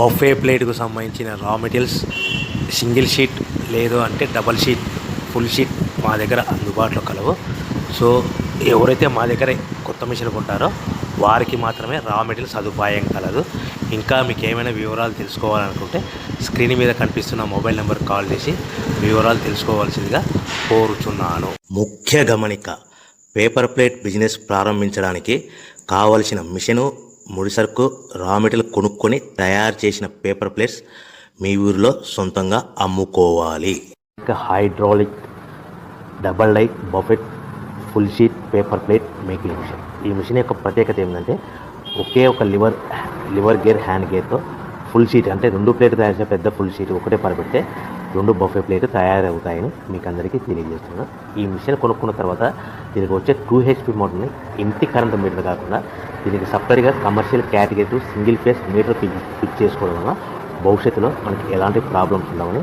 Buffet ప్లేట్కు సంబంధించిన రా materials single sheet లేదు అంటే డబల్ షీట్ ఫుల్ షీట్ మా దగ్గర అందుబాటులో కలవు. సో ఎవరైతే మా దగ్గర కొత్త మిషన్ కొంటారో వారికి మాత్రమే రా మెటీరియల్ సదుపాయం కలదు. ఇంకా మీకు ఏమైనా వివరాలు తెలుసుకోవాలనుకుంటే స్క్రీన్ మీద కనిపిస్తున్న మొబైల్ నెంబర్ కాల్ చేసి వివరాలు తెలుసుకోవాల్సిందిగా కోరుచున్నాను. ముఖ్య గమనిక: పేపర్ ప్లేట్ బిజినెస్ ప్రారంభించడానికి కావలసిన మిషను, ముడిసరుకు, రా మెటీరియల్ కొనుక్కొని తయారు చేసిన పేపర్ ప్లేట్స్ మీ ఊరిలో సొంతంగా అమ్ముకోవాలి. ఇంకా hydraulic, double die, buffet, full sheet paper plate making machine. ఈ మిషన్ యొక్క ప్రత్యేకత ఏంటంటే ఒకే ఒక లివర్ గేర్, హ్యాండ్ గేర్తో ఫుల్ షీట్ అంటే 2 ప్లేట్లు తయారు చేసే పెద్ద ఫుల్ షీట్ ఒకటే పరబెడితే 2 బఫే ప్లేట్ తయారవుతాయని మీకు అందరికీ తెలియజేస్తున్నాను. ఈ మిషన్ కొనుక్కున్న తర్వాత దీనికి వచ్చే 2 HP మోటార్ని ఇంటి కరెంట్ మీటర్ కాకుండా దీనికి సపరేట్గా commercial category single phase metre fix చేసుకోవడం వల్ల భవిష్యత్తులో మనకి ఎలాంటి ప్రాబ్లమ్స్ ఉండవని